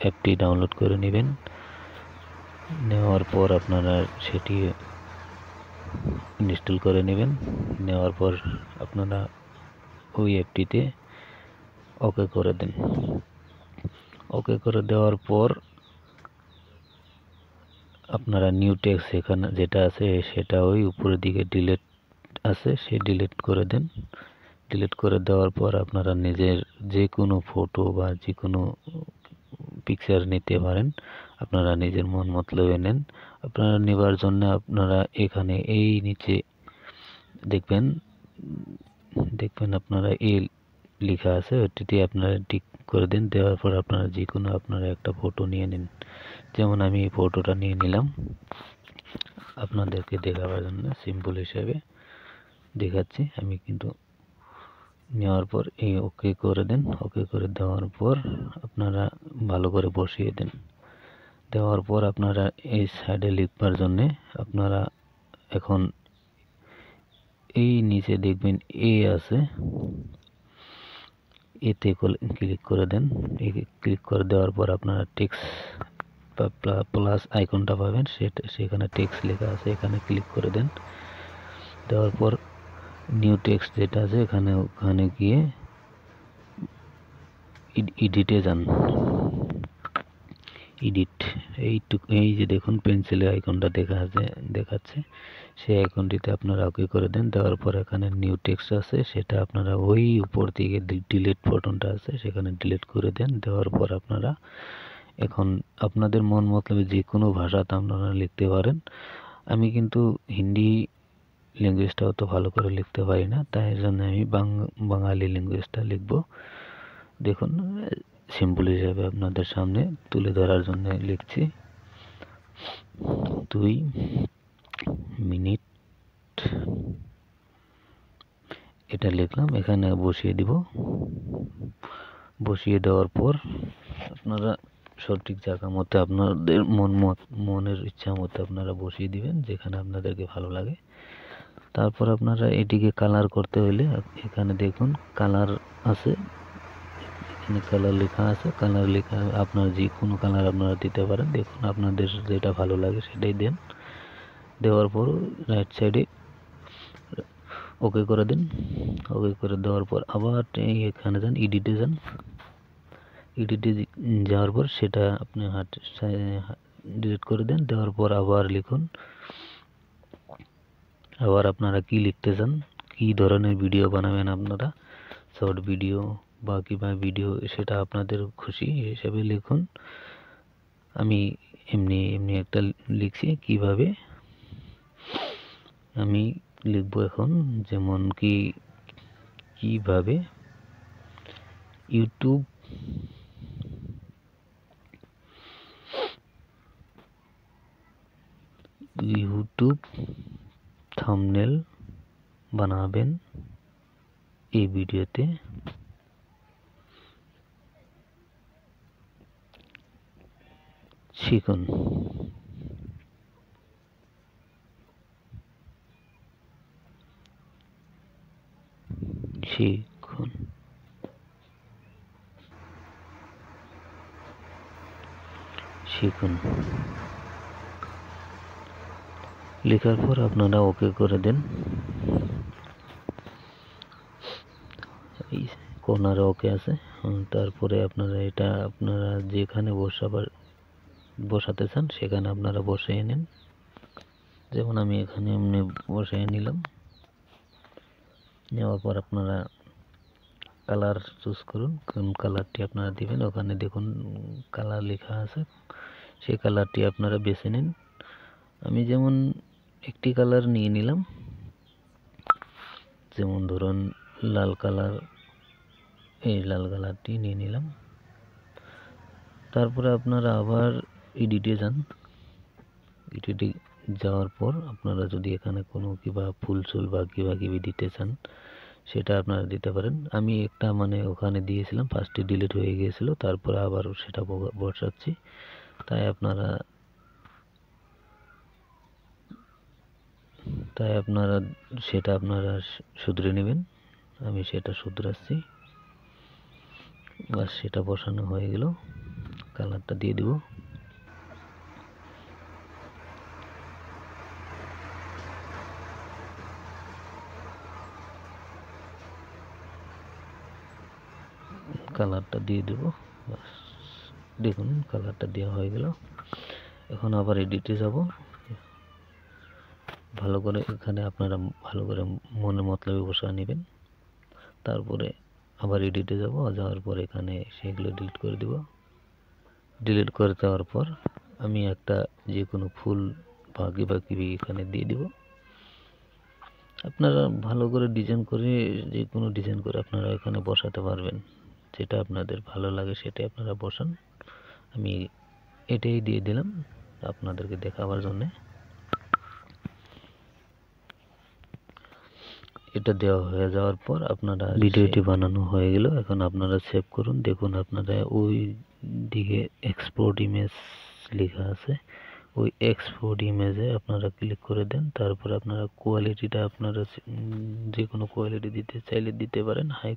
অ্যাপটি ডাউনলোড করে নেবেন। নেওয়ার পর আপনারা সেটি ইনস্টল করে নেবেন। নেওয়ার পর আপনারা ওই অ্যাপটিতে ওকে করে দেন। ওকে করে দেওয়ার পর আপনারা নিউ টেক্সট এখানে যেটা আছে সেটা ওই উপরের দিকে ডিলিট আছে, সে ডিলিট করে দেন। ডিলিট করে দেওয়ার পর আপনারা নিজের যে কোনো ফটো বা যে কোনো পিকচার নিতে পারেন, আপনারা নিজের মন মতলবে নেন। আপনারা নেবার জন্য আপনারা এখানে এই নিচে দেখবেন আপনারা এই লেখা আছে, ওটিতে আপনারা টিক করে দেন। দেওয়ার পর আপনারা যে কোনো আপনারা একটা ফটো নিয়ে নিন। যেমন আমি এই ফটোটা নিয়ে নিলাম, আপনাদেরকে দেখাবার জন্য সিম্পল হিসেবে দেখাচ্ছি আমি। কিন্তু নেওয়ার পর এই ওকে করে দেন। ওকে করে দেওয়ার পর আপনারা ভালো করে বসিয়ে দেন। দেওয়ার পর আপনারা এই সাইডে লিখবার জন্য আপনারা এখন এই নিচে দেখবেন এ আছে, এতে ক্লিক করে দেন। ক্লিক করে দেওয়ার পর আপনারা টেক্সট বা প্লাস আইকনটা পাবেন, সেখানে টেক্সট লেখা আছে, এখানে ক্লিক করে দেন। দেওয়ার পর নিউ টেক্সট যেটা আছে ওখানে গিয়ে এডিটে যান। এডিট, এই যে দেখুন পেন্সিলের আইকনটা দেখাচ্ছে, সেই আইকনটিতে আপনারা ওকে করে দেন। দেওয়ার পর এখানে নিউ টেক্সট আছে, সেটা আপনারা ওই উপর দিকে ডিলিট বাটনটা আছে সেখানে ডিলিট করে দেন। দেওয়ার পর আপনারা এখন আপনাদের মন মতলবে যে কোনো ভাষাতে আপনারা লিখতে পারেন। আমি কিন্তু হিন্দি ল্যাঙ্গুয়েজটা অত ভালো করে লিখতে পারি না, তাই জন্য আমি বাঙালি ল্যাঙ্গুয়েজটা লিখব। দেখুন সিম্পল হিসাবে আপনাদের সামনে তুলে ধরার জন্য লিখছি। 2 মিনিট এটা লিখলাম, এখানে বসিয়ে দিব। বসিয়ে দেওয়ার পর আপনারা সঠিক জায়গা মতো আপনাদের মনের ইচ্ছা মতো আপনারা বসিয়ে দিবেন, যেখানে আপনাদেরকে ভালো লাগে। তারপর আপনারা এটিকে কালার করতে হলে এখানে দেখুন কালার আছে, এখানে কালার লেখা আছে। কালার লেখা আপনারা যে কোনো কালার আপনারা দিতে পারেন। দেখুন আপনাদের যেটা ভালো লাগে সেটাই দেন। দেওয়ার পর রাইট সাইডে ওকে করে দিন। ওকে করে দেওয়ার পর আবার এখানে যান, এডিটে যান। এডিটে যাওয়ার পর সেটা আপনি ডিলিট করে দেন। দেওয়ার পর আবার লিখুন। আবার আপনারা কি লিখতে চান, কি ধরনের ভিডিও বানাবেন, আপনারা শর্ট ভিডিও বা কিংবা ভিডিও, সেটা আপনাদের খুশি হিসেবে লিখুন। আমি এমনি একটা লিখছি। কিভাবে আমি লিখবো এখন, যেমন কিভাবে ইউটিউব থাম্বনেল বানাবেন এই ভিডিওতে। শিখুন। শিখুন শিখুন লেখার পর আপনারা ওকে করে দেন। এই কর্নারে ওকে আছে। তারপরে আপনারা এটা আপনারা যেখানে বসাতে চান সেখানে আপনারা বসিয়ে নেন। যেমন আমি এখানে এমনি বসিয়ে নিলাম। নেওয়ার পর আপনারা কালার চুজ করুন, কোন কালারটি আপনারা দিবেন। ওখানে দেখুন কালার লেখা আছে, সেই কালারটি আপনারা বেছে নিন। আমি যেমন একটি কালার নিয়ে নিলাম, যেমন ধরুন লাল কালার, এই লাল কালারটি নিয়ে নিলাম। তারপরে আপনারা আবার এডিটে যান। এডিটে যাওয়ার পর আপনারা যদি এখানে কোনো কিবা ফুল বা কিবি দিতে চান সেটা আপনারা দিতে পারেন। আমি একটা ওখানে দিয়েছিলাম, ফার্স্টে ডিলিট হয়ে গিয়েছিল, তারপরে আবার সেটা বসাচ্ছি। তাই আপনারা সেটা শুধরে নেবেন। আমি সেটা শুধরাচ্ছি। বাস, সেটা বসানো হয়ে গেল। কালারটা দিয়ে দিব। কালারটা দিয়ে দেব। দেখুন কালারটা দেওয়া হয়ে গেল। এখন আবার এডিটে যাব। ভালো করে এখানে আপনারা ভালো করে মনের মতলবে বসা নেবেন। তারপরে আবার এডিটে যাব, যাওয়ার পর এখানে সেগুলো ডিলিট করে দিব। ডিলিট করে দেওয়ার পর আমি একটা যে কোনো ফুল বাকি এখানে দিয়ে দিব। আপনারা ভালো করে ডিজাইন করে যে কোনো ডিজাইন করে আপনারা এখানে বসাতে পারবেন, যেটা আপনাদের ভালো লাগে সেটাই আপনারা বসান। আমি এটাই দিয়ে দিলাম আপনাদেরকে দেখাবার জন্য। এটা দেওয়া হয়ে যাওয়ার পর আপনারা ভিডিওটি বানানো হয়ে গেল। এখন আপনারা সেভ করুন। দেখুন আপনারা ওই দিকে এক্সপোর্ট ইমেজ লেখা আছে, ওই এক্সপোর্ট ইমেজে আপনারা ক্লিক করে দেন। তারপর আপনারা কোয়ালিটিটা আপনারা যে কোনো কোয়ালিটি দিতে চাইলে দিতে পারেন। হাই